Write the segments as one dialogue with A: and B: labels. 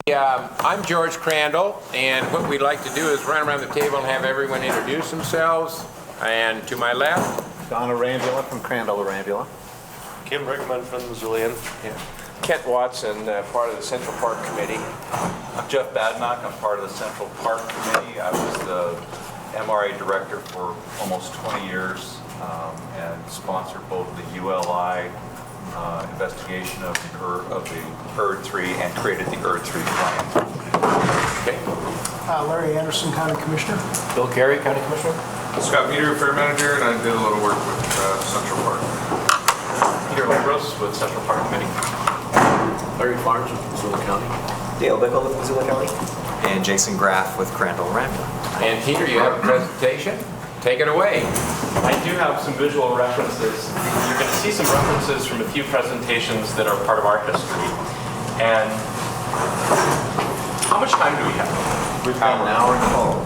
A: I'm George Crandall, and what we'd like to do is run around the table and have everyone introduce themselves. And to my left,
B: Donna Rambula from Crandall Rambula.
C: Kim Rickman from Missoulian.
A: Kent Watson, part of the Central Park Committee.
D: I'm Jeff Badnock. I'm part of the Central Park Committee. I was the MRA director for almost 20 years and sponsored both the ULI investigation of the ERD3 and created the ERD3 plan.
A: Okay.
E: Larry Anderson, County Commissioner.
C: Bill Carey, County Commissioner.
F: Scott Peter, Fair Manager, and I did a little work with Central Park.
C: Peter Lambros with Central Park Committee.
G: Larry Farnes with Missoula County.
H: Dale Bickle with Missoula County. And Jason Graff with Crandall Rambula.
A: And Peter, you have a presentation? Take it away.
I: I do have some visual references. You're going to see some references from a few presentations that are part of our history. And how much time do we have?
B: We've got an hour and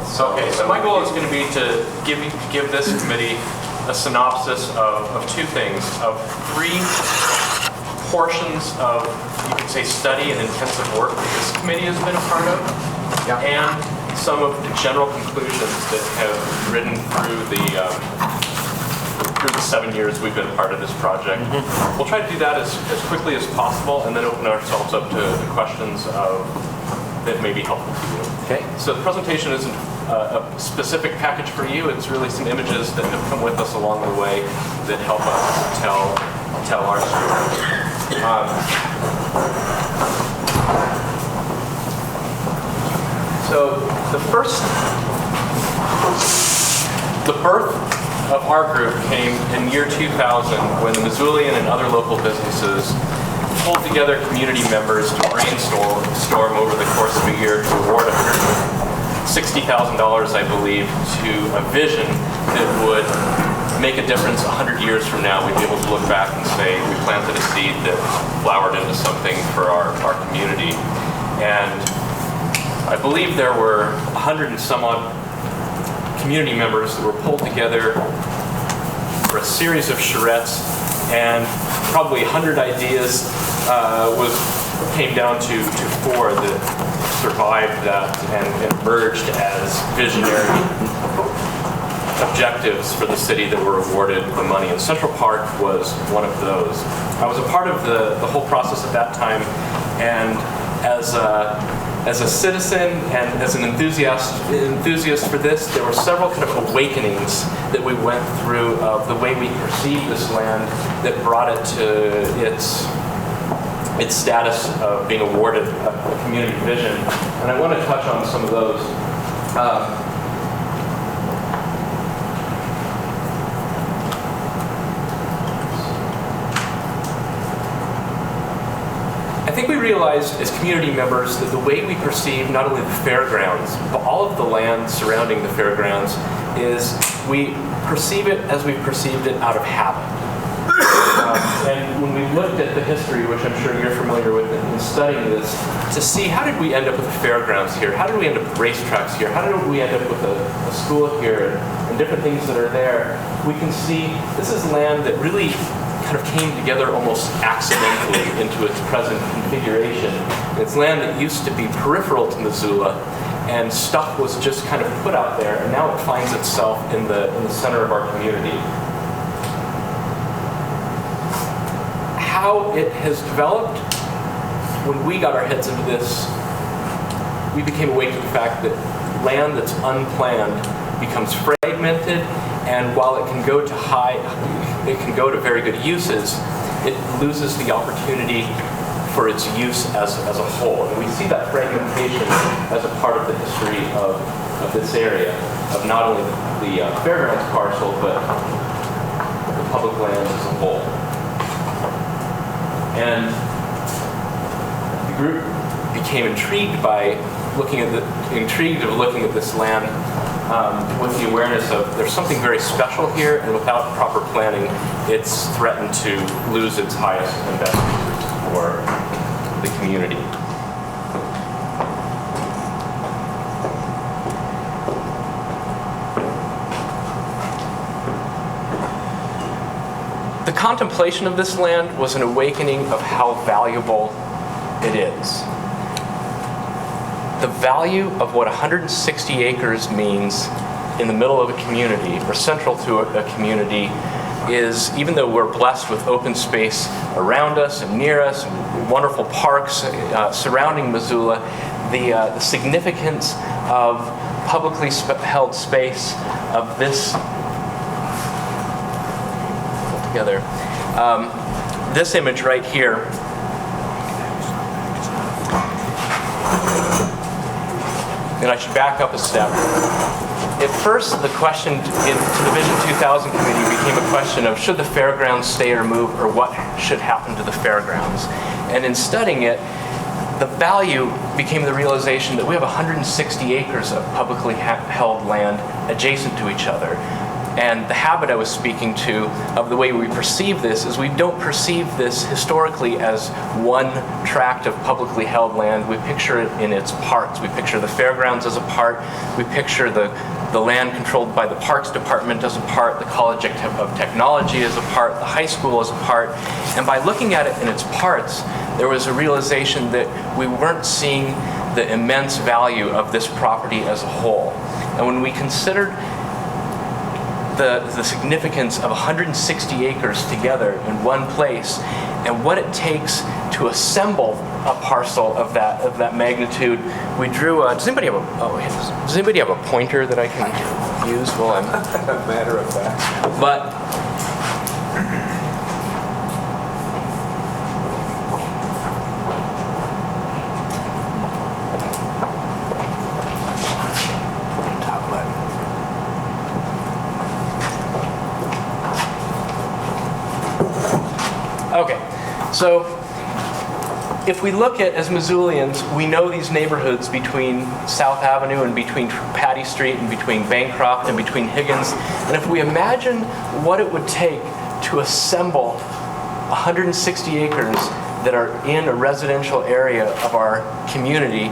B: 12.
I: Okay, so my goal is going to be to give this committee a synopsis of two things, of three portions of, you could say, study and intensive work that this committee has been a part of, and some of the general conclusions that have ridden through the 7 years we've been a part of this project. We'll try to do that as quickly as possible and then open ourselves up to the questions that may be helpful to you.
A: Okay.
I: So the presentation isn't a specific package for you. It's really some images that have come with us along the way that help us tell our story. So the birth of our group came in year 2000 when the Missoulian and other local businesses pulled together community members to brainstorm over the course of a year to award $60,000, I believe, to a vision that would make a difference 100 years from now. We'd be able to look back and say we planted a seed that flowered into something for our community. And I believe there were 100 and some odd community members that were pulled together for a series of charrettes, and probably 100 ideas came down to four that survived that and emerged as visionary objectives for the city that were awarded the money. And Central Park was one of those. I was a part of the whole process at that time, and as a citizen and as an enthusiast for this, there were several kind of awakenings that we went through of the way we perceived this land that brought it to its status of being awarded a community vision. And I want to touch on some of those. I think we realized as community members that the way we perceive not only the fairgrounds, but all of the land surrounding the fairgrounds is we perceive it as we've perceived it out of habit. And when we looked at the history, which I'm sure you're familiar with in studying this, to see how did we end up with the fairgrounds here? How did we end up with racetracks here? How did we end up with a school here and different things that are there? We can see this is land that really kind of came together almost accidentally into its present configuration. And it's land that used to be peripheral to Missoula, and stuff was just kind of put out there, and now it finds itself in the center of our community. How it has developed, when we got our heads into this, we became awake to the fact that land that's unplanned becomes fragmented, and while it can go to very good uses, it loses the opportunity for its use as a whole. And we see that fragmentation as a part of the history of this area, of not only the fairgrounds parcel, but the public lands as a whole. And the group became intrigued by looking at this land with the awareness of there's something very special here, and without proper planning, it's threatened to lose its highest and best uses for the community. The contemplation of this land was an awakening of how valuable it is. the value of what 160 acres means in the middle of a community, or central to a community, is, even though we're blessed with open space around us and near us, and wonderful parks surrounding Missoula, the significance of publicly held space of this together. This image right here and I should back up a step. At first, the question to the Vision 2000 committee became a question of should the fairgrounds stay or move, or what should happen to the fairgrounds. And in studying it, the value became the realization that we have 160 acres of publicly held land adjacent to each other. And the habit I was speaking to of the way we perceive this is we don't perceive this historically as one tract of publicly held land. We picture it in its parts. We picture the fairgrounds as a part. We picture the land controlled by the Parks Department as a part, the College of Technology as a part, the high school as a part. And by looking at it in its parts, there was a realization that we weren't seeing the immense value of this property as a whole. And when we considered the significance of 160 acres together in one place, and what it takes to assemble a parcel of that magnitude, we drew. Does anybody have a pointer that I can use? Well, I'm
A: Matter of fact.
I: but. Okay, so if we look at, as Missoulians, we know these neighborhoods between South Avenue and between Patty Street and between Bancroft and between Higgins, and if we imagine what it would take to assemble 160 acres that are in a residential area of our community,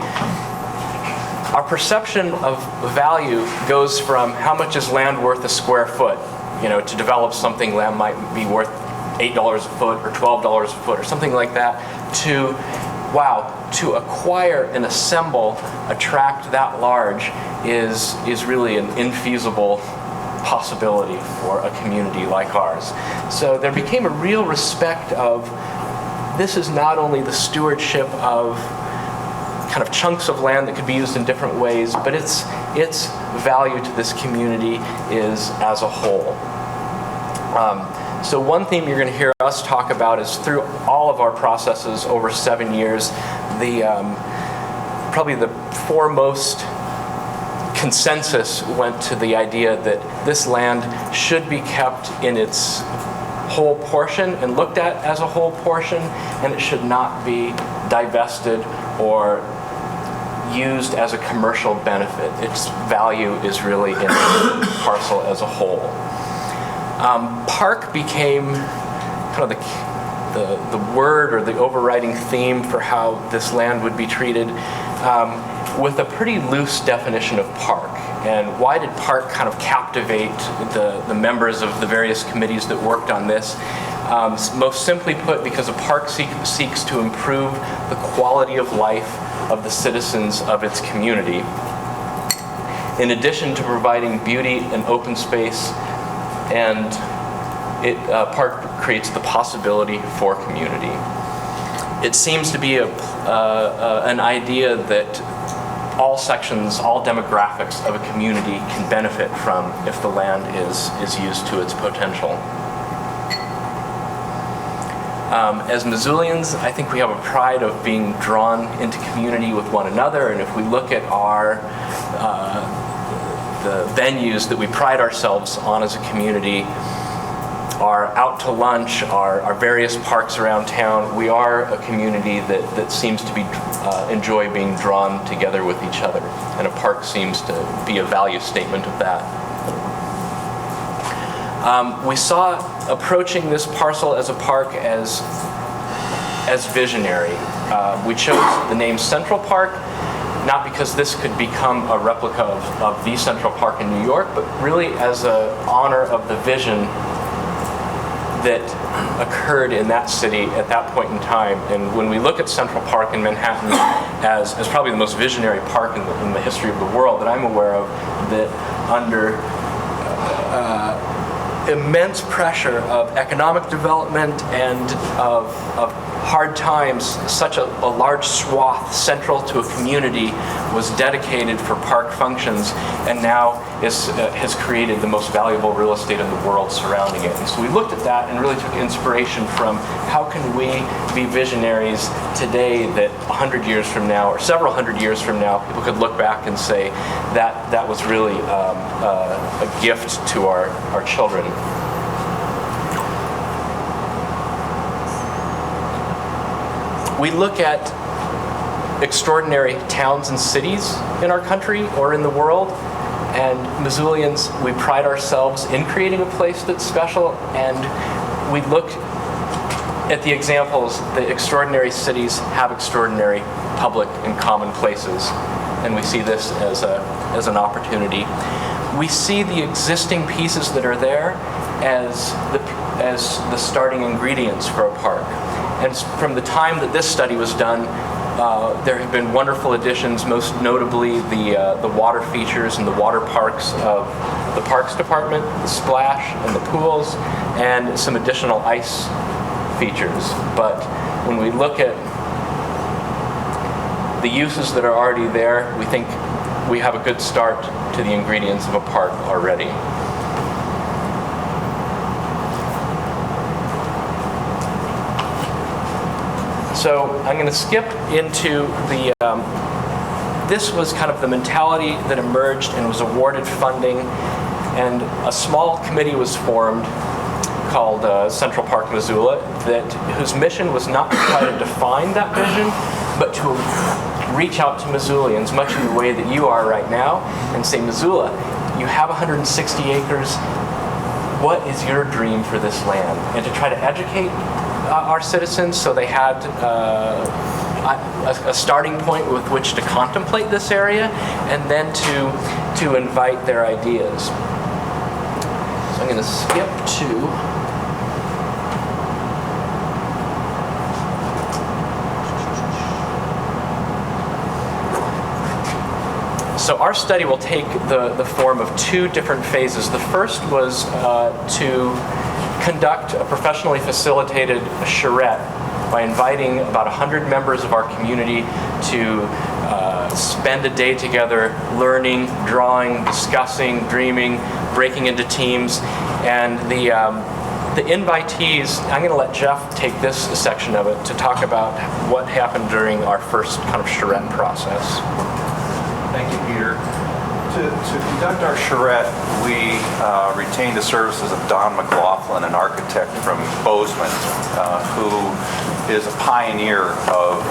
I: our perception of value goes from how much is land worth a square foot. You know, to develop something, land might be worth $8 a foot or $12 a foot or something like that, to, wow, to acquire and assemble a tract that large is really an infeasible possibility for a community like ours. So there became a real respect of, this is not only the stewardship of kind of chunks of land that could be used in different ways, but its value to this community is as a whole. So one theme you're going to hear us talk about is through all of our processes over 7 years, probably the foremost consensus went to the idea that this land should be kept in its whole portion and looked at as a whole portion, and it should not be divested or used as a commercial benefit. Its value is really in the parcel as a whole. Park became kind of the word or the overriding theme for how this land would be treated, with a pretty loose definition of park. And why did park kind of captivate the members of the various committees that worked on this? Most simply put, because a park seeks to improve the quality of life of the citizens of its community, in addition to providing beauty and open space, and park creates the possibility for community. It seems to be an idea that all sections, all demographics of a community can benefit from if the land is used to its potential. As Missoulians, I think we have a pride of being drawn into community with one another, and if we look at our the venues that we pride ourselves on as a community, our out to lunch, our various parks around town, we are a community that seems to enjoy being drawn together with each other, and a park seems to be a value statement of that. We saw approaching this parcel as a park as visionary. We chose the name Central Park, not because this could become a replica of the Central Park in New York, but really as an honor of the vision that occurred in that city at that point in time. And when we look at Central Park in Manhattan as probably the most visionary park in the history of the world that I'm aware of, that under immense pressure of economic development and of hard times, such a large swath central to a community was dedicated for park functions, and now has created the most valuable real estate in the world surrounding it. And so we looked at that and really took inspiration from how can we be visionaries today that 100 years from now, or several hundred years from now, people could look back and say that was really a gift to our children. We look at extraordinary towns and cities in our country or in the world, and Missoulians, we pride ourselves in creating a place that's special, and we look at the examples that extraordinary cities have extraordinary public and common places, and we see this as an opportunity. We see the existing pieces that are there as the starting ingredients for a park. And from the time that this study was done, there have been wonderful additions, most notably the water features and the water parks of the Parks Department, the splash and the pools, and some additional ice features. But when we look at the uses that are already there, we think we have a good start to the ingredients of a park already. So I'm going to skip into this was kind of the mentality that emerged and was awarded funding, and a small committee was formed called Central Park Missoula, whose mission was not to try to define that vision, but to reach out to Missoulians, much in the way that you are right now, and say, Missoula, you have 160 acres. What is your dream for this land? And to try to educate our citizens so they had a starting point with which to contemplate this area, and then to invite their ideas. So I'm going to skip to So our study will take the form of two different phases. The first was to conduct a professionally facilitated charrette by inviting about 100 members of our community to spend a day together learning, drawing, discussing, dreaming, breaking into teams. And the invitees, I'm going to let Jeff take this section of it to talk about what happened during our first kind of charrette process.
D: Thank you, Peter. To conduct our charrette, we retained the services of Don McLaughlin, an architect from Bozeman, who is a pioneer of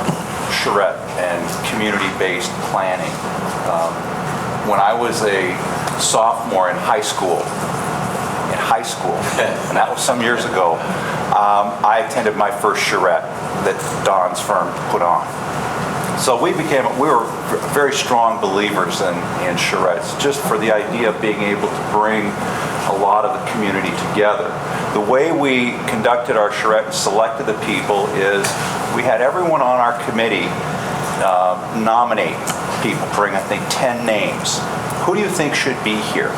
D: charrette and community-based planning. When I was a sophomore in high school, and that was some years ago, I attended my first charrette that Don's firm put on. So we were very strong believers in charrettes, just for the idea of being able to bring a lot of the community together. The way we conducted our charrette and selected the people is we had everyone on our committee nominate people, bring I think 10 names. Who do you think should be here?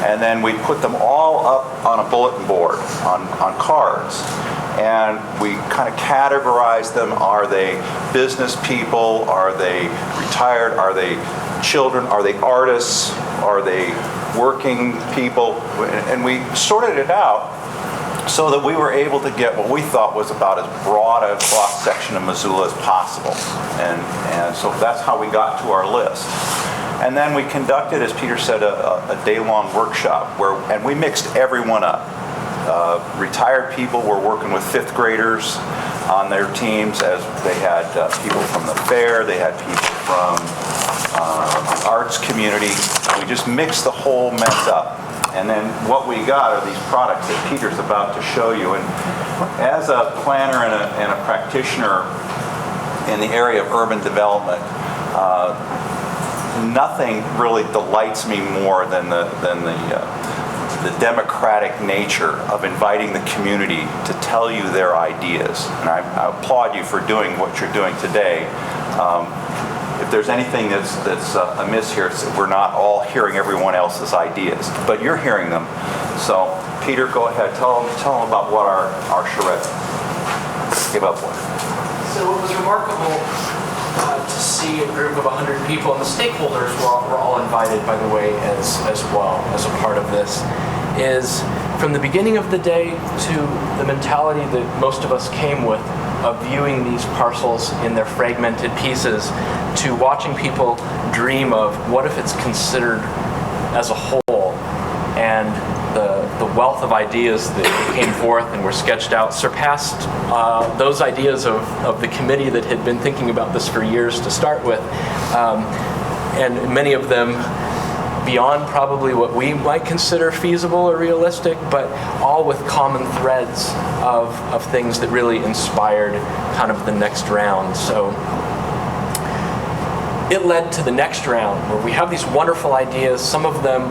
D: And then we put them all up on a bulletin board on cards. And we kind of categorize them. Are they business people? Are they retired? Are they children? Are they artists? Are they working people? And we sorted it out so that we were able to get what we thought was about as broad a cross-section of Missoula as possible. And so that's how we got to our list. And then we conducted, as Peter said, a day-long workshop and we mixed everyone up. Retired people were working with fifth graders on their teams, as they had people from the fair, they had people from the arts community. We just mixed the whole mess up. And then what we got are these products that Peter's about to show you. And as a planner and a practitioner in the area of urban development, nothing really delights me more than the the democratic nature of inviting the community to tell you their ideas. And I applaud you for doing what you're doing today. If there's anything that's amiss here, it's that we're not all hearing everyone else's ideas, but you're hearing them. So, Peter, go ahead. Tell them about what our charrette came up with.
I: So it was remarkable to see a group of 100 people, and the stakeholders were all invited, by the way, as well as a part of this, is from the beginning of the day to the mentality that most of us came with of viewing these parcels in their fragmented pieces, to watching people dream of what if it's considered as a whole, and the wealth of ideas that came forth and were sketched out surpassed those ideas of the committee that had been thinking about this for years to start with, and many of them beyond probably what we might consider feasible or realistic, but all with common threads of things that really inspired kind of the next round. So it led to the next round where we have these wonderful ideas. Some of them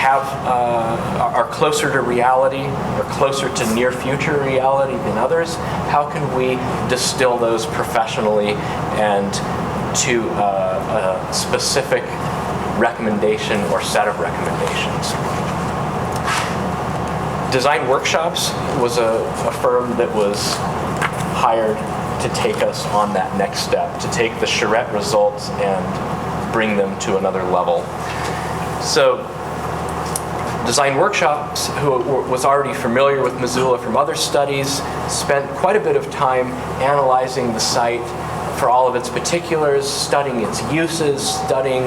I: are closer to reality or closer to near future reality than others. How can we distill those professionally and to a specific recommendation or set of recommendations? Design Workshops was a firm that was hired to take us on that next step, to take the charrette results and bring them to another level. So Design Workshops, who was already familiar with Missoula from other studies, spent quite a bit of time analyzing the site for all of its particulars, studying its uses, studying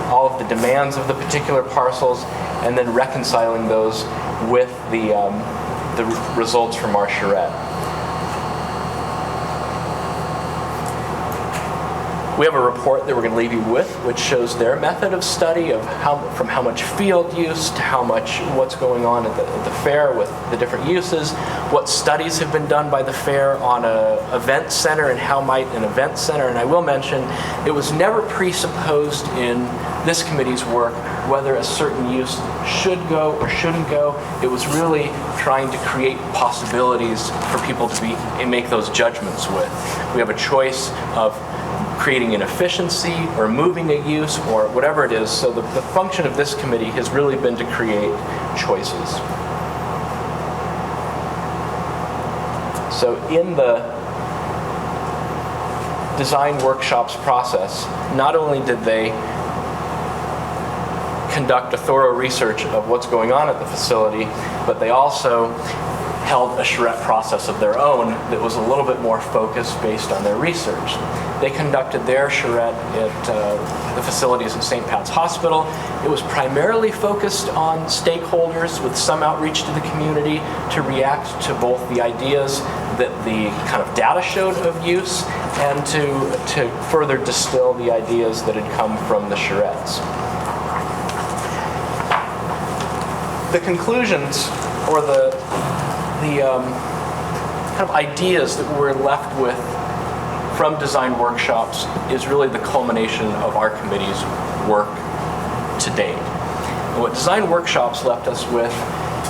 I: all of the demands of the particular parcels, and then reconciling those with the results from our charrette. We have a report that we're going to leave you with, which shows their method of study of from how much field use to what's going on at the fair with the different uses, what studies have been done by the fair on an event center and how might an event center, and I will mention, it was never presupposed in this committee's work whether a certain use should go or shouldn't go. It was really trying to create possibilities for people to make those judgments with. We have a choice of creating an efficiency or moving a use or whatever it is. So the function of this committee has really been to create choices. So in the Design Workshops process, not only did they conduct a thorough research of what's going on at the facility, but they also held a charrette process of their own that was a little bit more focused based on their research. They conducted their charrette at the facilities at St. Pat's Hospital. It was primarily focused on stakeholders with some outreach to the community to react to both the ideas that the kind of data showed of use and to further distill the ideas that had come from the charrettes. The conclusions or the kind of ideas that we're left with from Design Workshops is really the culmination of our committee's work to date. And what Design Workshops left us with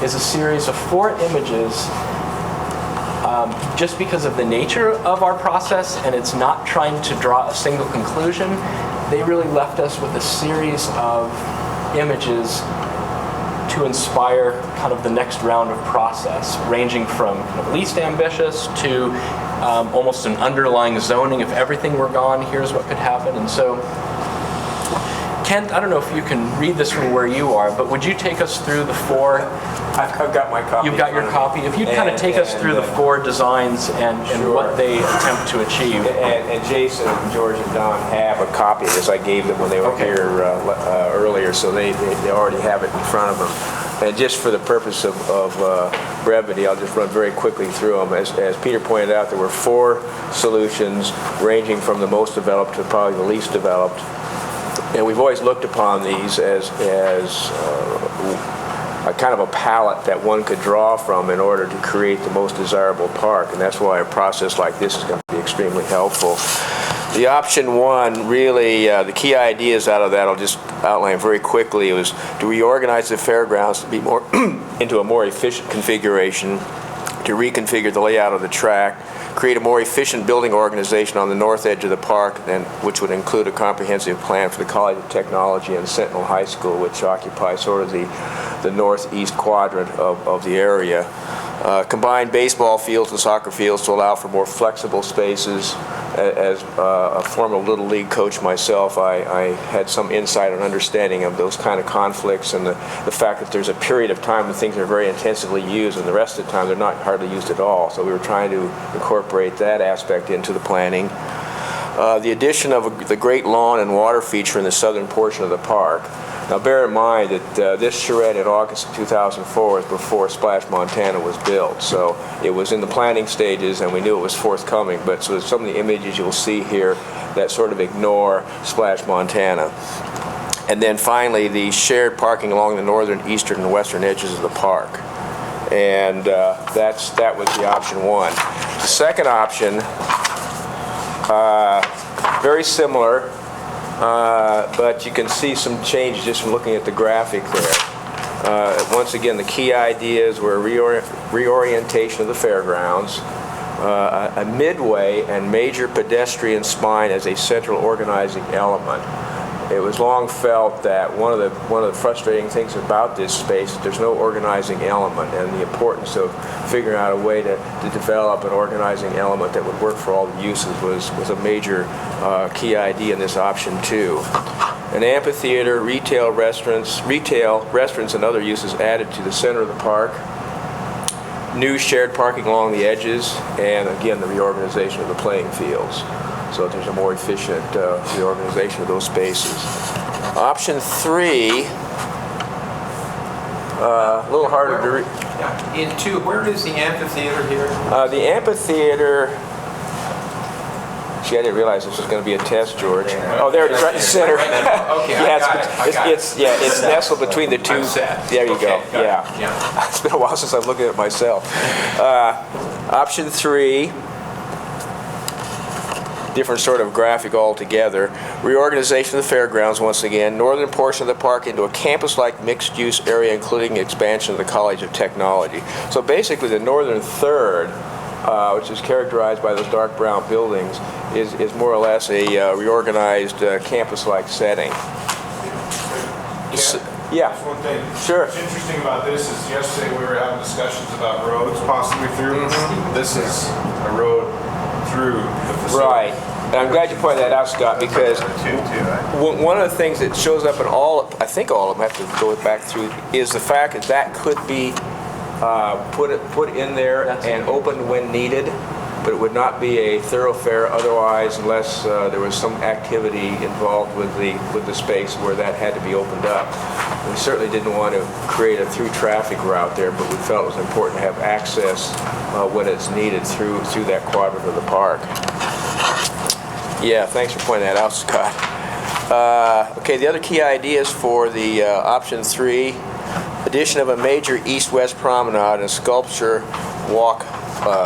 I: is a series of 4 images. Just because of the nature of our process and it's not trying to draw a single conclusion, they really left us with a series of images to inspire kind of the next round of process, ranging from kind of least ambitious to almost an underlying zoning. If everything were gone, here's what could happen. And so, Kent, I don't know if you can read this from where you are, but would you take us through the 4?
A: I've got my copy.
I: You've got your copy. If you'd kind of take us through the 4 designs and what they attempt to achieve.
A: And Jason, George, and Don have a copy of this. I gave them when they were here earlier, so they already have it in front of them. And just for the purpose of brevity, I'll just run very quickly through them. As Peter pointed out, there were 4 solutions ranging from the most developed to probably the least developed. And we've always looked upon these as a kind of a palette that one could draw from in order to create the most desirable park. And that's why a process like this is going to be extremely helpful. The option one, really, the key ideas out of that, I'll just outline very quickly, was to reorganize the fairgrounds to be more into a more efficient configuration, to reconfigure the layout of the track, create a more efficient building organization on the north edge of the park, which would include a comprehensive plan for the College of Technology and Sentinel High School, which occupies sort of the northeast quadrant of the area. Combine baseball fields and soccer fields to allow for more flexible spaces. As a former Little League coach myself, I had some insight and understanding of those kind of conflicts and the fact that there's a period of time when things are very intensively used and the rest of the time they're not hardly used at all. So we were trying to incorporate that aspect into the planning. The addition of the great lawn and water feature in the southern portion of the park. Now bear in mind that this charrette in August of 2004 was before Splash Montana was built. So it was in the planning stages and we knew it was forthcoming, but so some of the images you'll see here that sort of ignore Splash Montana. And then finally the shared parking along the northern, eastern, and western edges of the park. And that was the option one. The second option, very similar, but you can see some changes just from looking at the graphic there. Once again, the key ideas were reorientation of the fairgrounds, a midway and major pedestrian spine as a central organizing element. It was long felt that one of the frustrating things about this space is there's no organizing element, and the importance of figuring out a way to develop an organizing element that would work for all the uses was a major key idea in this option too. An amphitheater, retail restaurants, and other uses added to the center of the park. New shared parking along the edges, and again the reorganization of the playing fields, so that there's a more efficient reorganization of those spaces. Option three, a little harder to read.
J: In two, where is the amphitheater here?
A: The amphitheater, see, I didn't realize this was going to be a test, George. Oh, there it is, right in the center.
J: Okay,
A: It's nestled between the two. There you go. Yeah. It's been a while since I've looked at it myself. Option three, different sort of graphic altogether. Reorganization of the fairgrounds once again. Northern portion of the park into a campus-like mixed-use area, including expansion of the College of Technology. So basically, the northern third, which is characterized by those dark brown buildings, is more or less a reorganized campus-like setting. Yeah.
F: Just one thing.
A: Sure.
F: What's interesting about this is yesterday we were having discussions about roads possibly through. This is a road through the facility.
A: Right. And I'm glad you pointed that out, Scott, because one of the things that shows up in I think all of them have to go back through, is the fact that that could be put in there and opened when needed, but it would not be a thoroughfare otherwise unless there was some activity involved with the space where that had to be opened up. We certainly didn't want to create a through traffic route there, but we felt it was important to have access when it's needed through that quadrant of the park. Yeah, thanks for pointing that out, Scott. Okay, the other key ideas for the option three, addition of a major east-west promenade and a sculpture walk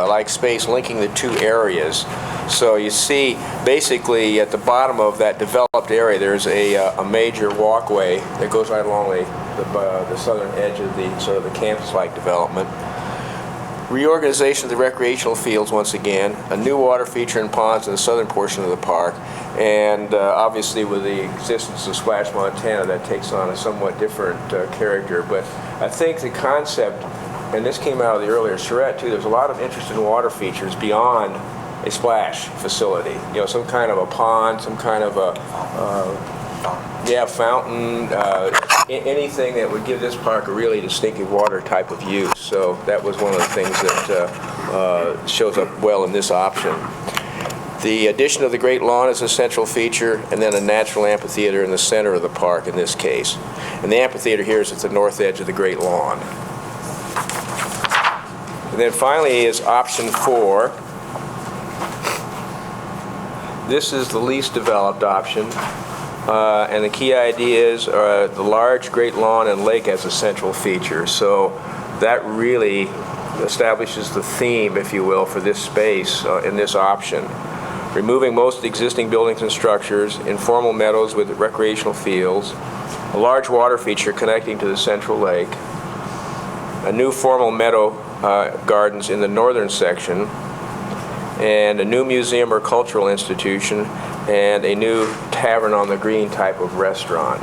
A: like space linking the two areas. So you see, basically at the bottom of that developed area, there's a major walkway that goes right along the southern edge of the sort of the campus-like development. Reorganization of the recreational fields once again, a new water feature and ponds in the southern portion of the park, and obviously with the existence of Splash Montana, that takes on a somewhat different character. But I think the concept, and this came out of the earlier charrette too, there's a lot of interest in water features beyond a splash facility. You know, some kind of a pond, some kind of a fountain, anything that would give this park a really distinctive water type of use. So that was one of the things that shows up well in this option. The addition of the Great Lawn as a central feature, and then a natural amphitheater in the center of the park in this case. And the amphitheater here is at the north edge of the Great Lawn. And then finally is option four. This is the least developed option. And the key ideas are the large Great Lawn and lake as a central feature. So that really establishes the theme, if you will, for this space in this option. removing most existing buildings and structures, informal meadows with recreational fields, a large water feature connecting to the central lake, a new formal meadow gardens in the northern section, and a new museum or cultural institution, and a new tavern on the green type of restaurant.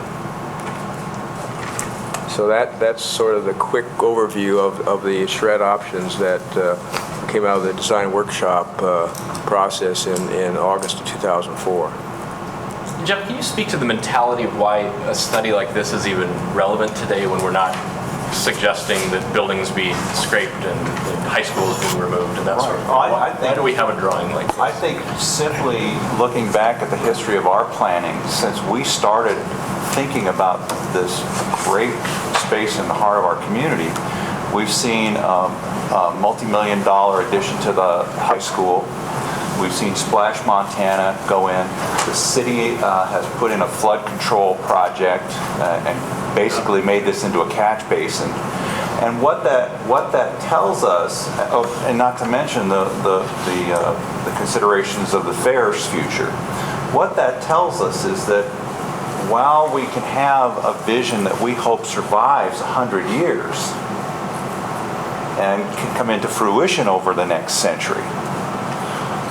A: So that's sort of the quick overview of the shred options that came out of the design workshop process in August of 2004.
I: Jeff, can you speak to the mentality of why a study like this is even relevant today when we're not suggesting that buildings be scraped and high schools being removed and that sort of thing? Why do we have a drawing like this?
D: I think simply looking back at the history of our planning, since we started thinking about this great space in the heart of our community, we've seen a multi-million-dollar addition to the high school. We've seen Splash Montana go in. The city has put in a flood control project and basically made this into a catch basin. And what that tells us, and not to mention the considerations of the fair's future, what that tells us is that while we can have a vision that we hope survives 100 years and can come into fruition over the next century,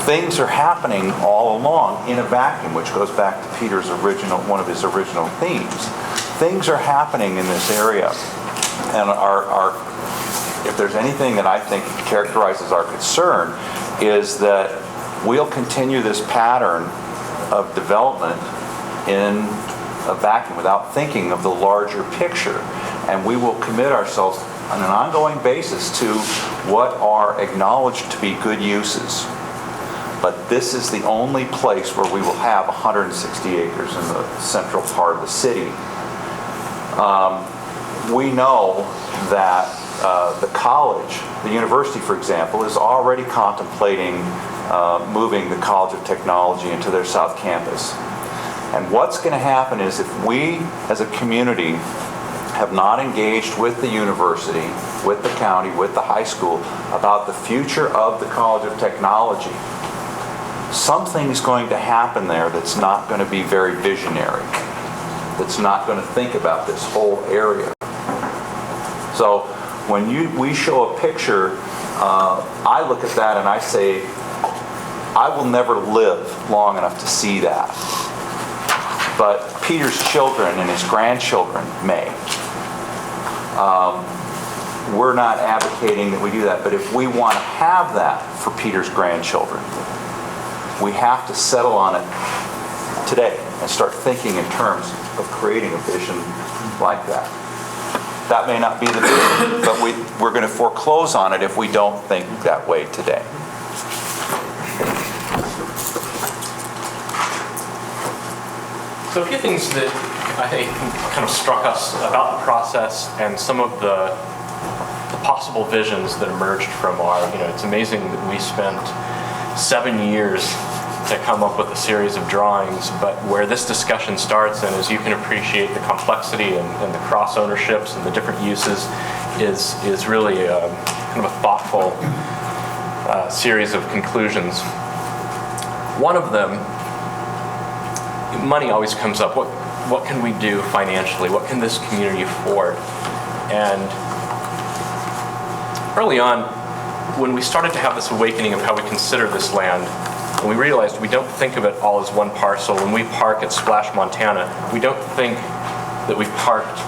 D: things are happening all along in a vacuum, which goes back to Peter's one of his original themes. Things are happening in this area, and if there's anything that I think characterizes our concern, is that we'll continue this pattern of development in a vacuum without thinking of the larger picture, and we will commit ourselves on an ongoing basis to what are acknowledged to be good uses. But this is the only place where we will have 160 acres in the central part of the city. We know that the college, the university, for example, is already contemplating moving the College of Technology into their South Campus. And what's going to happen is if we, as a community, have not engaged with the university, with the county, with the high school about the future of the College of Technology, something's going to happen there that's not going to be very visionary, that's not going to think about this whole area. So when we show a picture, I look at that and I say, I will never live long enough to see that. But Peter's children and his grandchildren may. We're not advocating that we do that, but if we want to have that for Peter's grandchildren, we have to settle on it today and start thinking in terms of creating a vision like that. That may not be the vision, but we're going to foreclose on it if we don't think that way today.
I: So a few things that I think kind of struck us about the process and some of the possible visions that emerged from our, it's amazing that we spent 7 years to come up with a series of drawings, but where this discussion starts, and as you can appreciate, the complexity and the cross ownerships and the different uses is really kind of a thoughtful series of conclusions. One of them, money always comes up. What can we do financially? What can this community afford? And early on, when we started to have this awakening of how we consider this land, and we realized we don't think of it all as one parcel. When we park at Splash, Montana, we don't think that we've parked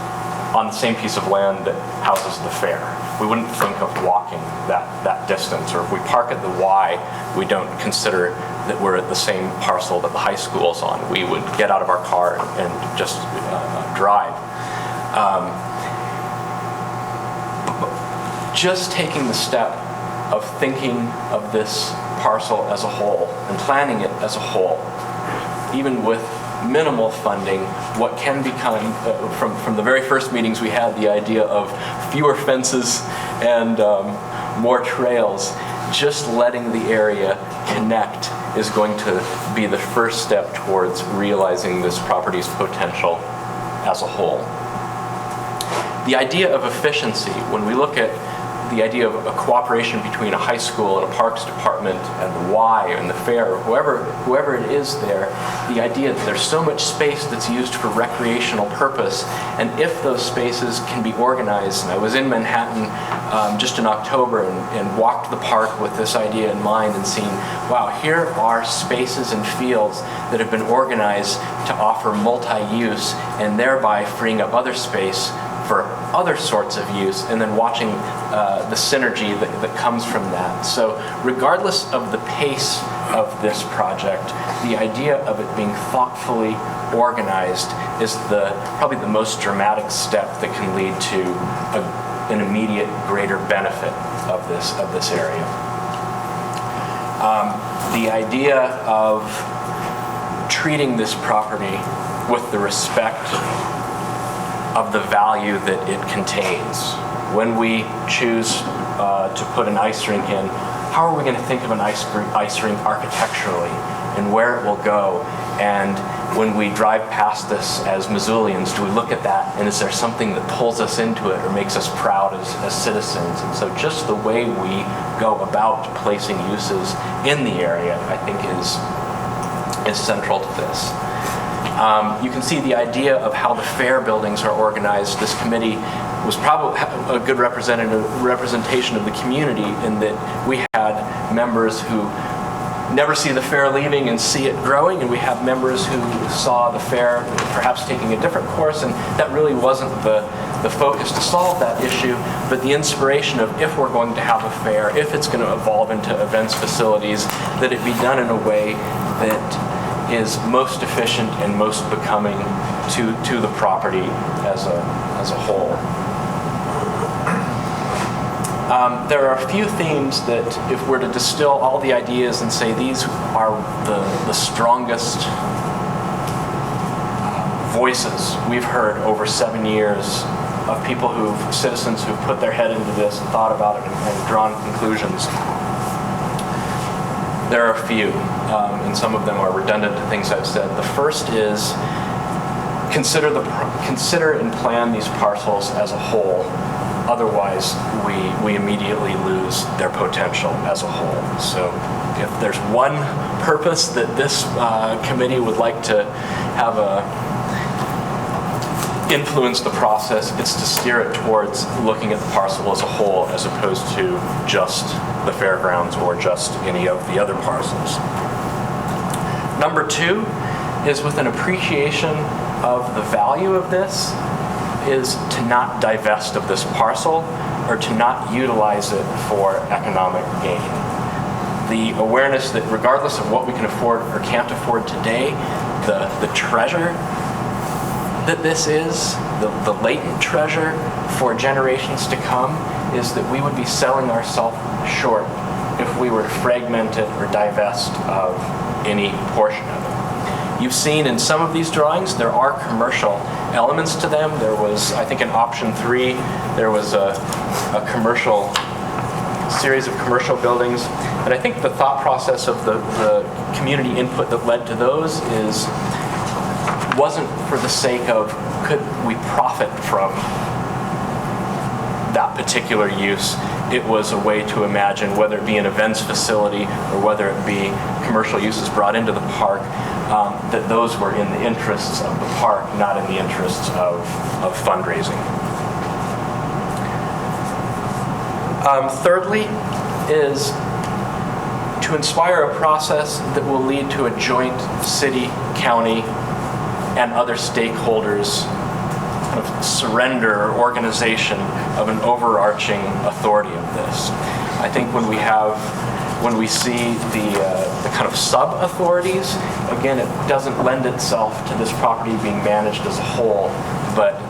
I: on the same piece of land that houses the fair. We wouldn't think of walking that distance. Or if we park at the Y, we don't consider that we're at the same parcel that the high school's on. We would get out of our car and just drive. Just taking the step of thinking of this parcel as a whole and planning it as a whole, even with minimal funding, what can become, from the very first meetings we had, the idea of fewer fences and more trails, just letting the area connect is going to be the first step towards realizing this property's potential as a whole. The idea of efficiency, when we look at the idea of a cooperation between a high school and a parks department and the Y and the fair, whoever it is there, the idea that there's so much space that's used for recreational purpose, and if those spaces can be organized. And I was in Manhattan just in October and walked the park with this idea in mind and seen, wow, here are spaces and fields that have been organized to offer multi-use and thereby freeing up other space for other sorts of use, and then watching the synergy that comes from that. So regardless of the pace of this project, the idea of it being thoughtfully organized is probably the most dramatic step that can lead to an immediate greater benefit of this area. The idea of treating this property with the respect of the value that it contains. When we choose to put an ice rink in, how are we going to think of an ice rink architecturally and where it will go? And when we drive past this as Missoulians, do we look at that and is there something that pulls us into it or makes us proud as citizens? And so just the way we go about placing uses in the area, I think, is central to this. You can see the idea of how the fair buildings are organized. This committee was probably a good representation of the community in that we had members who never see the fair leaving and see it growing, and we have members who saw the fair perhaps taking a different course, and that really wasn't the focus to solve that issue, but the inspiration of if we're going to have a fair, if it's going to evolve into events facilities, that it be done in a way that is most efficient and most becoming to the property as a whole. There are a few themes that, if we're to distill all the ideas and say these are the strongest voices we've heard over 7 years of citizens who've put their head into this and thought about it and drawn conclusions. There are a few, and some of them are redundant to things I've said. The first is consider and plan these parcels as a whole. Otherwise, we immediately lose their potential as a whole. So if there's one purpose that this committee would like to have influence the process, it's to steer it towards looking at the parcel as a whole as opposed to just the fairgrounds or just any of the other parcels. Number two is, with an appreciation of the value of this, is to not divest of this parcel or to not utilize it for economic gain. The awareness that regardless of what we can afford or can't afford today, the treasure that this is, the latent treasure for generations to come, is that we would be selling ourselves short if we were to fragment it or divest of any portion of it. You've seen in some of these drawings, there are commercial elements to them. There was, I think in option 3, there was a series of commercial buildings. And I think the thought process of the community input that led to those wasn't for the sake of could we profit from that particular use. It was a way to imagine, whether it be an events facility or whether it be commercial uses brought into the park, that those were in the interests of the park, not in the interests of fundraising. Thirdly is to inspire a process that will lead to a joint city, county, and other stakeholders kind of surrender or organization of an overarching authority of this. I think when we see the kind of sub-authorities, again, it doesn't lend itself to this property being managed as a whole, but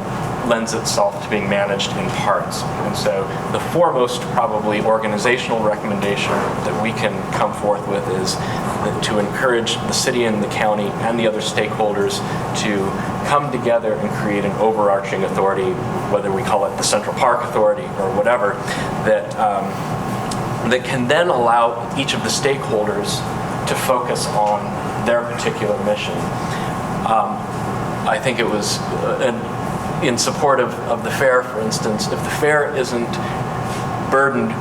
I: lends itself to being managed in parts. And so the foremost probably organizational recommendation that we can come forth with is that to encourage the city and the county and the other stakeholders to come together and create an overarching authority, whether we call it the Central Park Authority or whatever, that can then allow each of the stakeholders to focus on their particular mission. I think it was in support of the fair, for instance, if the fair isn't burdened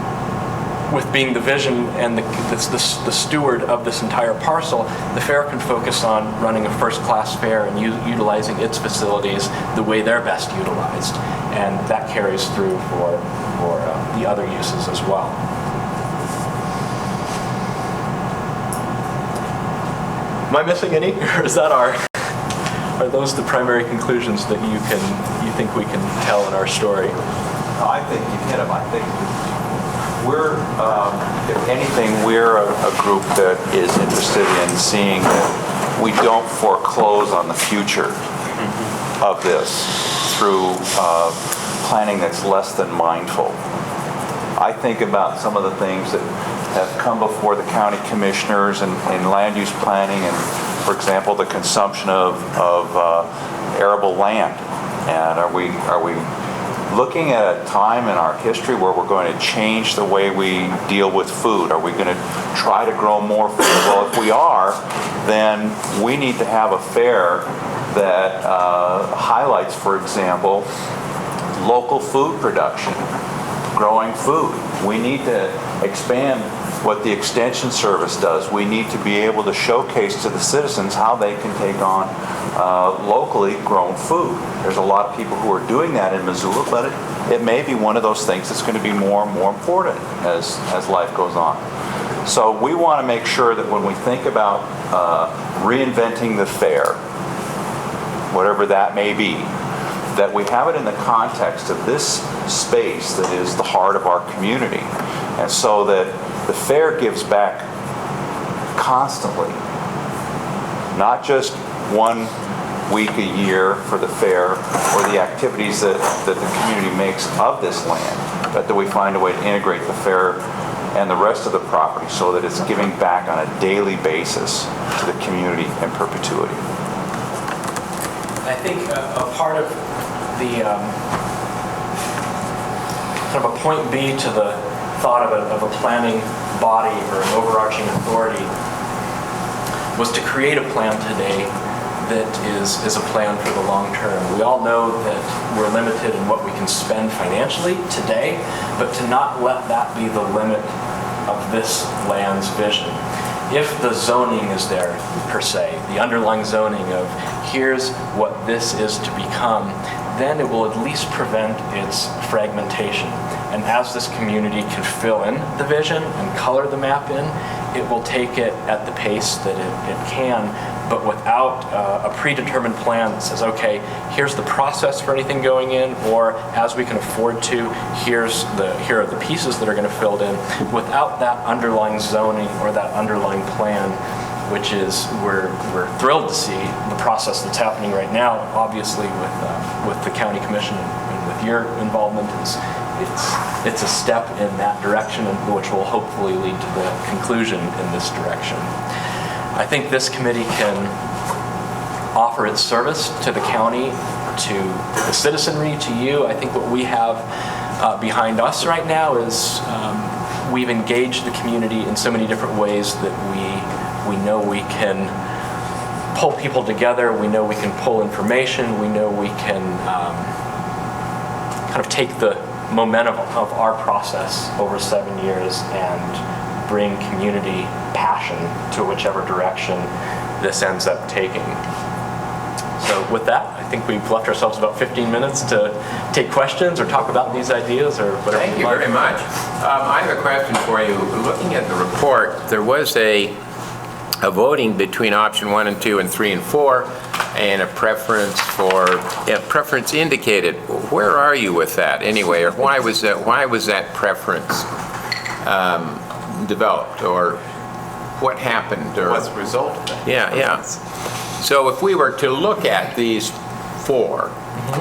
I: with being the vision and the steward of this entire parcel, the fair can focus on running a first-class fair and utilizing its facilities the way they're best utilized. And that carries through for the other uses as well. Am I missing any? Or is that are those the primary conclusions that you think we can tell in our story?
D: No, I think you hit them. I think we're, if anything, we're a group that is interested in seeing that we don't foreclose on the future of this through planning that's less than mindful. I think about some of the things that have come before the county commissioners in land use planning, and for example, the consumption of arable land. And are we looking at a time in our history where we're going to change the way we deal with food? Are we going to try to grow more food? Well, if we are, then we need to have a fair that highlights, for example, local food production, growing food. We need to expand what the Extension Service does. We need to be able to showcase to the citizens how they can take on locally grown food. There's a lot of people who are doing that in Missoula, but it may be one of those things that's going to be more and more important as life goes on. So we want to make sure that when we think about reinventing the fair, whatever that may be, that we have it in the context of this space that is the heart of our community. And so that the fair gives back constantly, not just 1 week a year for the fair or the activities that the community makes of this land, but that we find a way to integrate the fair and the rest of the property so that it's giving back on a daily basis to the community in perpetuity.
I: I think a part of the kind of a point B to the thought of a planning body or an overarching authority was to create a plan today that is a plan for the long term. We all know that we're limited in what we can spend financially today, but to not let that be the limit of this land's vision. If the zoning is there, per se, the underlying zoning of here's what this is to become, then it will at least prevent its fragmentation. And as this community can fill in the vision and color the map in, it will take it at the pace that it can, but without a predetermined plan that says, okay, here's the process for anything going in, or as we can afford to, here are the pieces that are going to fill in, without that underlying zoning or that underlying plan, which is we're thrilled to see the process that's happening right now, obviously with the county commission and with your involvement. It's a step in that direction, which will hopefully lead to the conclusion in this direction. I think this committee can offer its service to the county, to the citizenry, to you. I think what we have behind us right now is we've engaged the community in so many different ways that we know we can pull people together, we know we can pull information, we know we can kind of take the momentum of our process over 7 years and bring community passion to whichever direction this ends up taking. So with that, I think we've left ourselves about 15 minutes to take questions or talk about these ideas or whatever.
J: Thank you very much. I have a question for you. Looking at the report, there was a voting between option 1 and 2 and 3 and 4, and a preference indicated. Where are you with that anyway, or why was that preference developed, or what happened, or
H: What's the result of that?
J: Yeah. So if we were to look at these 4,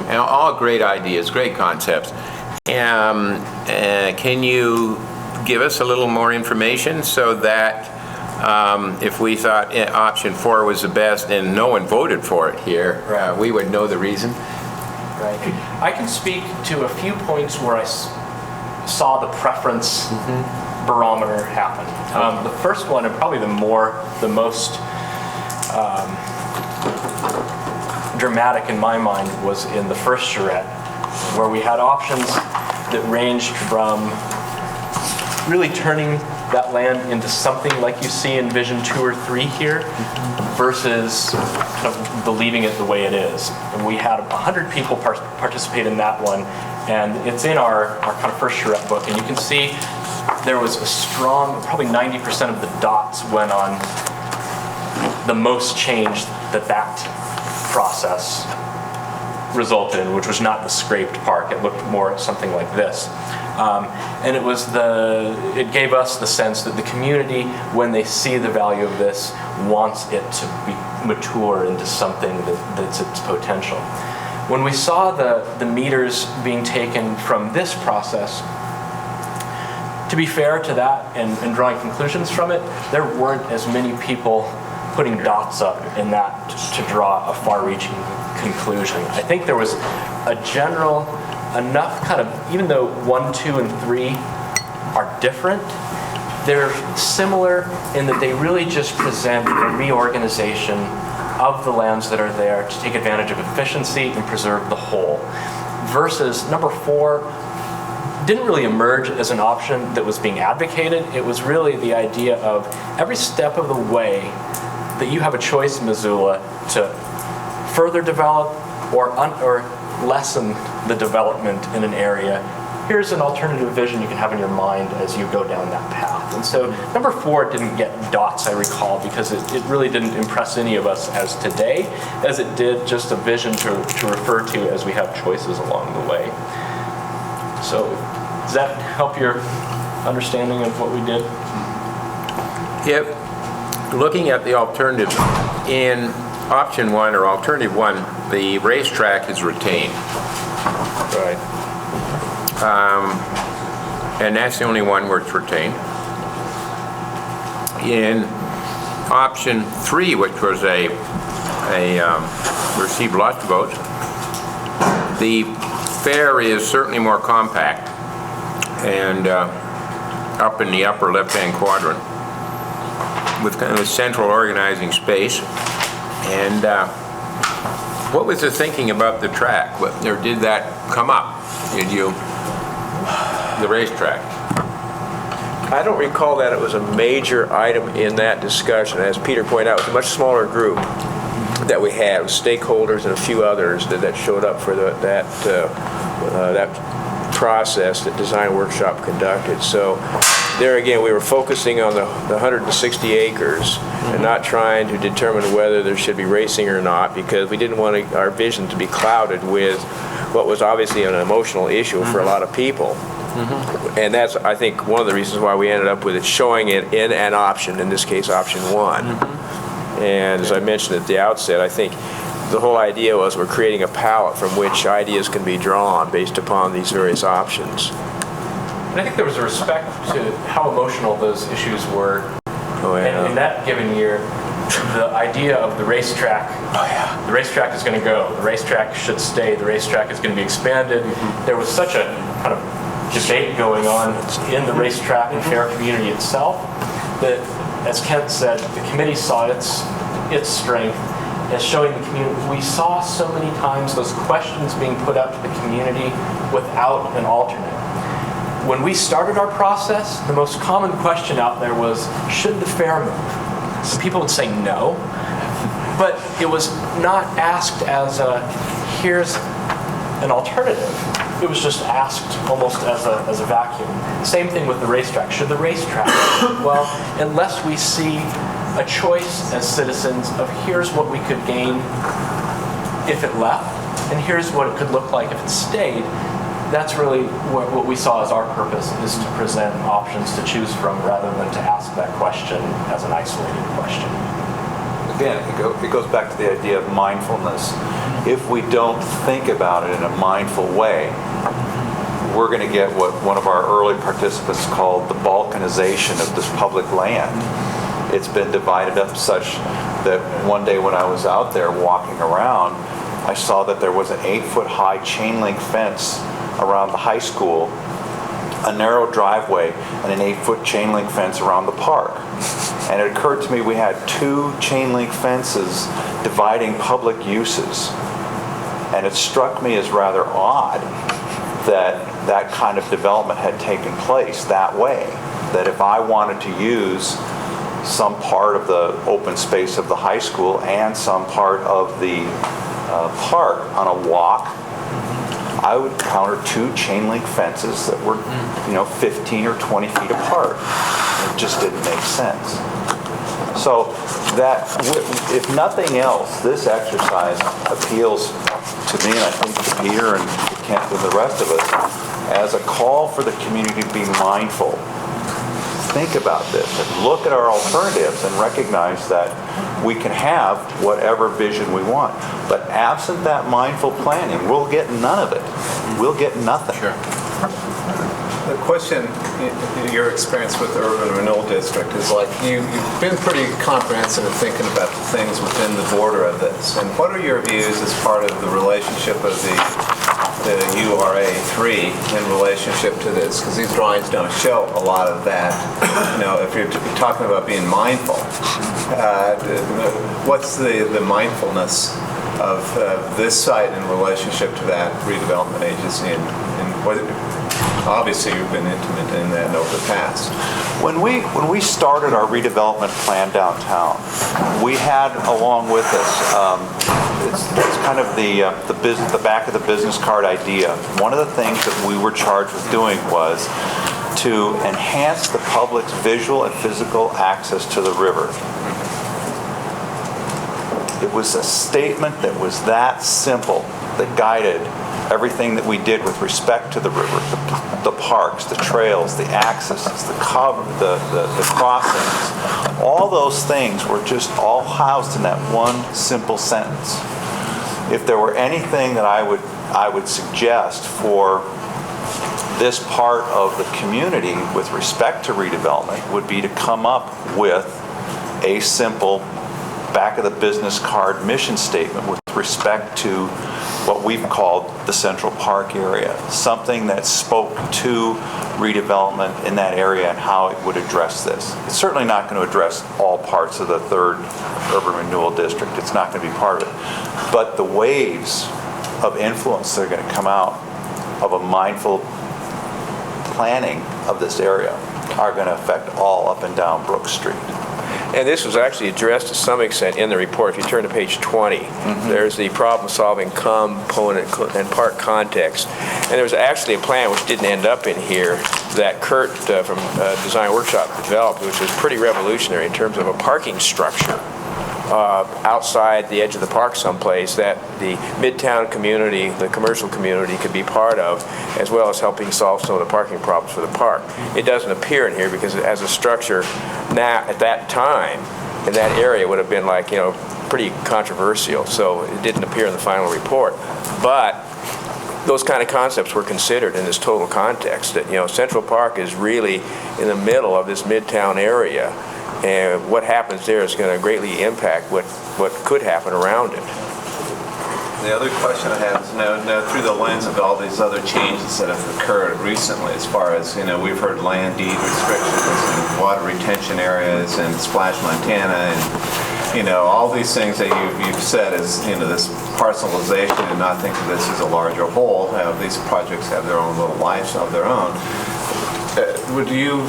J: and all great ideas, great concepts, can you give us a little more information so that if we thought option 4 was the best and no one voted for it here, we would know the reason?
I: Right. I can speak to a few points where I saw the preference barometer happen. The first one, and probably the most dramatic in my mind, was in the first charrette, where we had options that ranged from really turning that land into something like you see in Vision 2 or 3 here versus kind of leaving it the way it is. And we had 100 people participate in that one, and it's in our kind of first charrette book, and you can see there was a strong, probably 90% of the dots went on the most change that process resulted in, which was not the scraped park. It looked more something like this. And it gave us the sense that the community, when they see the value of this, wants it to be mature into something that's its potential. When we saw the meters being taken from this process, to be fair to that and drawing conclusions from it, there weren't as many people putting dots up in that to draw a far-reaching conclusion. I think there was a general enough kind of, even though 1, 2, and 3 are different, they're similar in that they really just present a reorganization of the lands that are there to take advantage of efficiency and preserve the whole. Versus number 4 didn't really emerge as an option that was being advocated. It was really the idea of every step of the way that you have a choice in Missoula to further develop or lessen the development in an area. Here's an alternative vision you can have in your mind as you go down that path. And so number 4 didn't get dots, I recall, because it really didn't impress any of us as today, as it did just a vision to refer to as we have choices along the way. So does that help your understanding of what we did?
J: Yep. Looking at the alternative, in option 1 or alternative 1, the racetrack is retained.
A: Right.
J: And that's the only one where it's retained. In option 3, which was received lots of votes, the fair is certainly more compact and up in the upper left-hand quadrant with kind of a central organizing space. And what was the thinking about the track? Or did that come up? The racetrack?
A: I don't recall that it was a major item in that discussion. As Peter pointed out, it was a much smaller group that we had, with stakeholders and a few others that showed up for that process that Design Workshop conducted. So there again, we were focusing on the 160 acres and not trying to determine whether there should be racing or not, because we didn't want our vision to be clouded with what was obviously an emotional issue for a lot of people. And that's, I think, one of the reasons why we ended up with it, showing it in an option, in this case option 1. And as I mentioned at the outset, I think the whole idea was we're creating a palette from which ideas can be drawn based upon these various options.
I: And I think there was a respect to how emotional those issues were.
A: Oh, yeah.
I: And in that given year, the idea of the racetrack, the racetrack is going to go, the racetrack should stay, the racetrack is going to be expanded. There was such a kind of debate going on in the racetrack and fair community itself that, as Kent said, the committee saw its strength as showing the community. We saw so many times those questions being put out to the community without an alternate. When we started our process, the most common question out there was, should the fair move? Some people would say no, but it was not asked as here's an alternative. It was just asked almost as a vacuum. Same thing with the racetrack. Should the racetrack? Well, unless we see a choice as citizens of here's what we could gain if it left, and here's what it could look like if it stayed, that's really what we saw as our purpose, is to present options to choose from rather than to ask that question as an isolated question.
D: Again, it goes back to the idea of mindfulness. If we don't think about it in a mindful way, we're going to get what one of our early participants called the balkanization of this public land. It's been divided up such that one day when I was out there walking around, I saw that there was an 8-foot high chain link fence around the high school, a narrow driveway, and an 8-foot chain link fence around the park. And it occurred to me we had 2 chain link fences dividing public uses. And it struck me as rather odd that that kind of development had taken place that way. that if I wanted to use some part of the open space of the high school and some part of the park on a walk, I would encounter 2 chain link fences that were, 15 or 20 feet apart. It just didn't make sense. So that, if nothing else, this exercise appeals to me, and I think to Peter and to Kent and the rest of us, as a call for the community to be mindful. Think about this and look at our alternatives and recognize that we can have whatever vision we want. But absent that mindful planning, we'll get none of it. We'll get nothing.
B: Sure.
F: The question, your experience with the Urban Renewal District is like, you've been pretty comprehensive in thinking about the things within the border of this. And what are your views as part of the relationship of the URA3 in relationship to this? Because these drawings don't show a lot of that. If you're talking about being mindful, what's the mindfulness of this site in relationship to that redevelopment agency? And what, obviously, you've been intimate in that over the past.
D: When we started our redevelopment plan downtown, we had along with us, it's kind of the back of the business card idea. One of the things that we were charged with doing was to enhance the public's visual and physical access to the river. It was a statement that was that simple that guided everything that we did with respect to the river, the parks, the trails, the accesses, the cover, the crossings. All those things were just all housed in that one simple sentence. If there were anything that I would suggest for this part of the community with respect to redevelopment would be to come up with a simple back of the business card mission statement with respect to what we've called the Central Park area, something that spoke to redevelopment in that area and how it would address this. It's certainly not going to address all parts of the 3rd Urban Renewal District. It's not going to be part of it. But the waves of influence that are going to come out of a mindful planning of this area are going to affect all up and down Brook Street.
A: And this was actually addressed to some extent in the report. If you turn to page 20, there's the problem-solving component and part context. And there was actually a plan, which didn't end up in here, that Kurt from Design Workshop developed, which was pretty revolutionary in terms of a parking structure outside the edge of the park someplace that the Midtown community, the commercial community, could be part of, as well as helping solve some of the parking problems for the park. It doesn't appear in here because as a structure now, at that time, in that area would have been like, pretty controversial, so it didn't appear in the final report. But those kind of concepts were considered in this total context, that, Central Park is really in the middle of this Midtown area, and what happens there is going to greatly impact what could happen around it.
F: The other question I have is now through the lens of all these other changes that have occurred recently, as far as, we've heard land deed restrictions and water retention areas and Splash Montana and, all these things that you've said is, this parcelization and not think of this as a larger whole. These projects have their own little lives of their own. Would you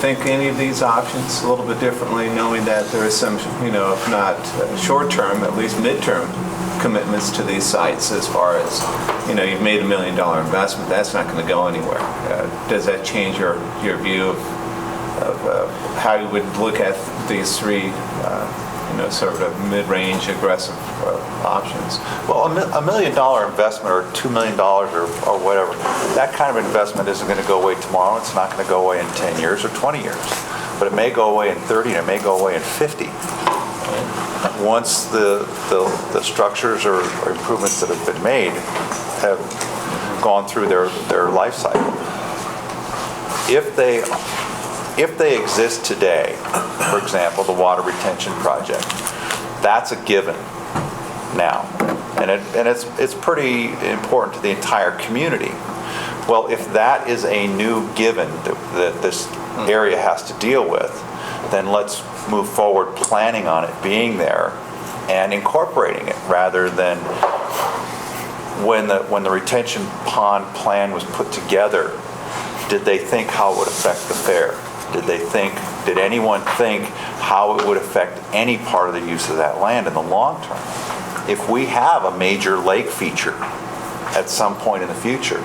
F: think any of these options a little bit differently, knowing that there is some, if not short-term, at least mid-term commitments to these sites as far as, you've made $1 million investment, that's not going to go anywhere. Does that change your view of how you would look at these 3 sort of mid-range aggressive options?
D: Well, $1 million investment or $2 million or whatever, that kind of investment isn't going to go away tomorrow. It's not going to go away in 10 years or 20 years. But it may go away in 30 and it may go away in 50. Once the structures or improvements that have been made have gone through their life cycle. If they exist today, for example, the water retention project, that's a given now, and it's pretty important to the entire community. Well, if that is a new given that this area has to deal with, then let's move forward planning on it being there and incorporating it, rather than when the retention pond plan was put together
K: did they think how it would affect the fair? Did anyone think how it would affect any part of the use of that land in the long term? If we have a major lake feature at some point in the future,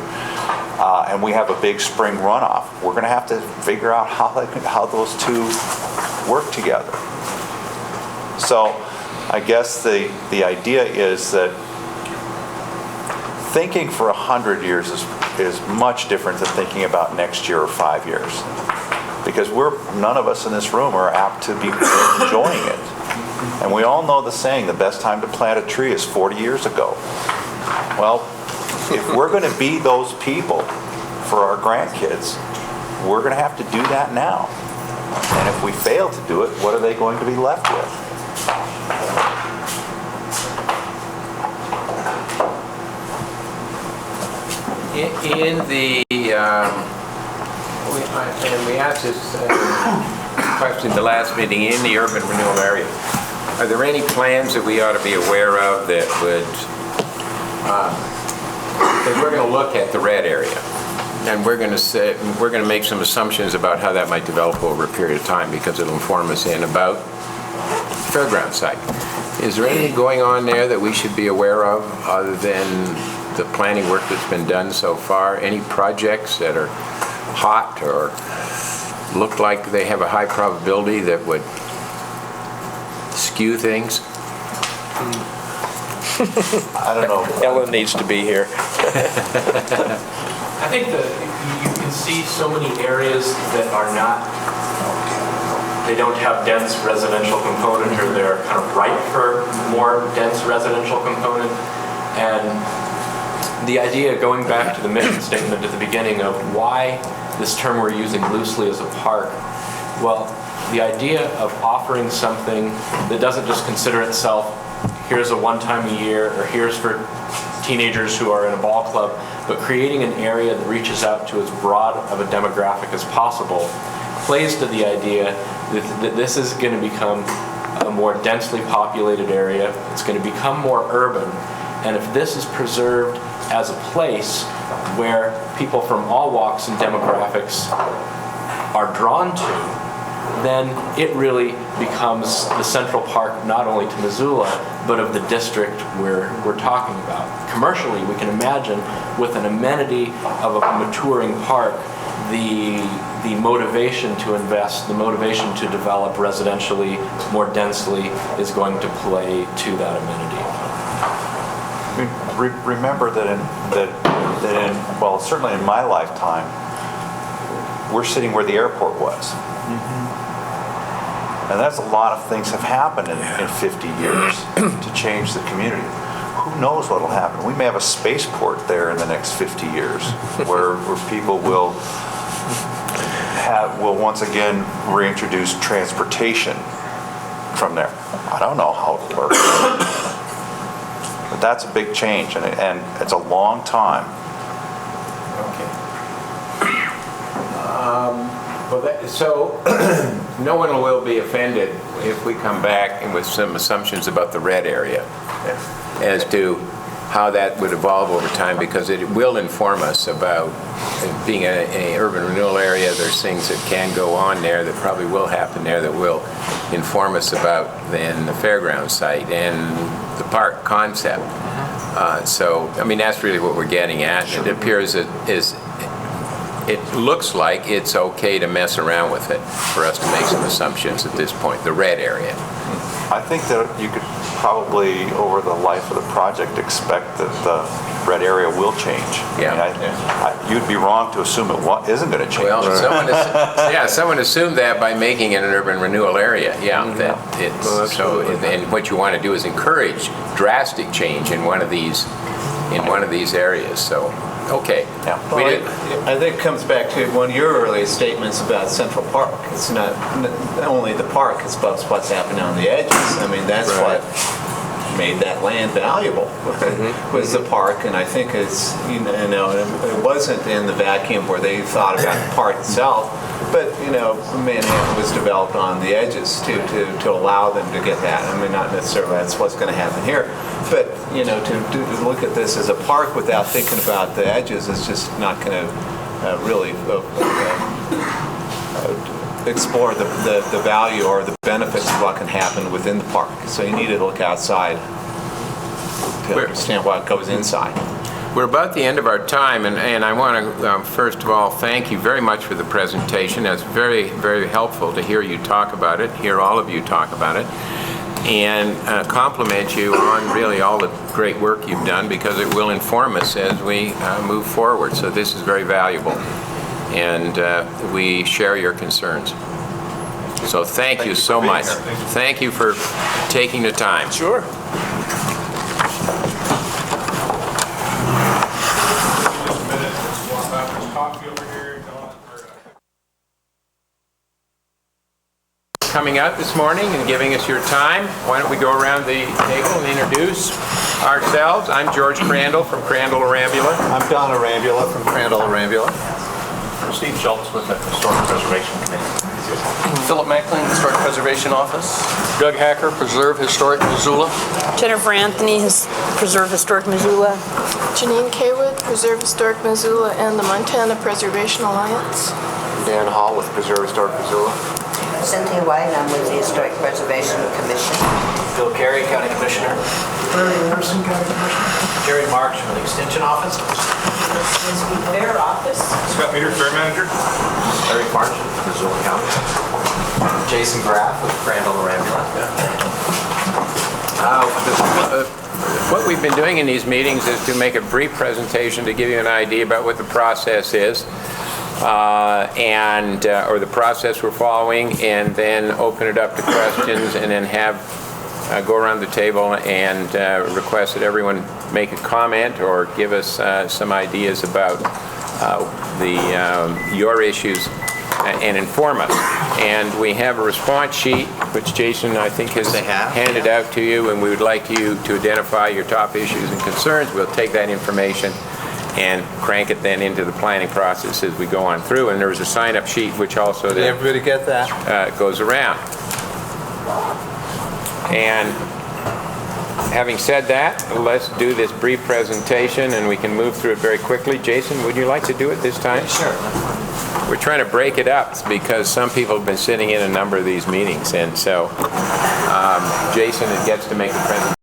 K: and we have a big spring runoff, we're going to have to figure out how those two work together. So I guess the idea is that thinking for 100 years is much different than thinking about next year or 5 years. Because none of us in this room are apt to be enjoying it. And we all know the saying, the best time to plant a tree is 40 years ago. Well, if we're going to be those people for our grandkids, we're going to have to do that now. And if we fail to do it, what are they going to be left with?
J: In the, we asked this question the last meeting, in the urban renewal area, are there any plans that we ought to be aware of that would, that we're going to look at the red area, and we're going to make some assumptions about how that might develop over a period of time, because it'll inform us in about fairground site. Is there anything going on there that we should be aware of other than the planning work that's been done so far? Any projects that are hot or look like they have a high probability that would skew things?
K: I don't know.
A: Ellen needs to be here.
I: I think that you can see so many areas that are not, they don't have dense residential component, or they're kind of ripe for more dense residential component. And the idea, going back to the mission statement at the beginning of why this term we're using loosely as a park, well, the idea of offering something that doesn't just consider itself, here's a one time a year, or here's for teenagers who are in a ball club, but creating an area that reaches out to as broad of a demographic as possible, plays to the idea that this is going to become a more densely populated area. It's going to become more urban. And if this is preserved as a place where people from all walks and demographics are drawn to, then it really becomes the central park not only to Missoula, but of the district we're talking about. Commercially, we can imagine with an amenity of a maturing park, the motivation to invest, the motivation to develop residentially more densely is going to play to that amenity.
K: Remember that well, certainly in my lifetime, we're sitting where the airport was. And that's a lot of things have happened in 50 years to change the community. Who knows what will happen? We may have a spaceport there in the next 50 years where people will once again reintroduce transportation from there. I don't know how it works. But that's a big change, and it's a long time.
J: Okay. So no one will be offended if we come back and with some assumptions about the red area as to how that would evolve over time, because it will inform us about being an urban renewal area. There's things that can go on there that probably will happen there that will inform us about then the fairground site and the park concept. So, I mean, that's really what we're getting at. It appears it looks like it's okay to mess around with it for us to make some assumptions at this point, the red area.
K: I think that you could probably, over the life of the project, expect that the red area will change.
J: Yeah.
K: I mean, you'd be wrong to assume it isn't going to change.
J: Well, someone assumed that by making it an urban renewal area. Yeah, that it's and what you want to do is encourage drastic change in one of these areas. So. Okay.
F: Yeah. Well, I think it comes back to one of your earlier statements about Central Park. It's not only the park, it's about what's happening on the edges. I mean, that's what made that land valuable, was the park. And I think it's, it wasn't in the vacuum where they thought about the park itself, but, Manhattan was developed on the edges to allow them to get that. I mean, not necessarily that's what's going to happen here. But, to look at this as a park without thinking about the edges is just not going to really explore the value or the benefits of what can happen within the park. So you need to look outside to understand what goes inside.
J: We're about the end of our time, and I want to, first of all, thank you very much for the presentation. That's very, very helpful to hear you talk about it, hear all of you talk about it, and compliment you on really all the great work you've done, because it will inform us as we move forward. So this is very valuable, and we share your concerns. So thank you so much. Thank you for taking the time.
A: Sure.
J: Coming out this morning and giving us your time. Why don't we go around the table and introduce ourselves. I'm George Crandall from Crandall Arambula.
F: I'm Don Arambula from Crandall Arambula.
C: Steve Schultz with the Historic Preservation Committee.
G: Philip Macklin, Historic Preservation Office. Doug Hacker, Preserve Historic Missoula.
L: Jennifer Anthony, Preserve Historic Missoula.
M: Janine Kaywood, Preserve Historic Missoula and the Montana Preservation Alliance.
C: Dan Hall with Preserve Historic Missoula.
N: Cynthia White, I'm with the Historic Preservation Commission.
G: Bill Carey, County Commissioner.
E: Larry Anderson, County Commissioner.
G: Jerry Marks from the Extension Office.
L: Fair Office.
C: Scott Meter, Fair Manager.
G: Larry Farnsworth from Missoula County.
H: Jason Graff with Crandall Arambula.
J: What we've been doing in these meetings is to make a brief presentation to give you an idea about what the process is, or the process we're following, and then open it up to questions, and then have go around the table and request that everyone make a comment or give us some ideas about your issues and inform us. And we have a response sheet, which Jason, I think, has handed out to you, and we would like you to identify your top issues and concerns. We'll take that information and crank it then into the planning process as we go on through. And there's a sign-up sheet which also
F: Did everybody get that?
J: Goes around. And having said that, let's do this brief presentation, and we can move through it very quickly. Jason, would you like to do it this time?
H: Sure.
J: We're trying to break it up because some people have been sitting in a number of these meetings, and so Jason gets to make the presentation.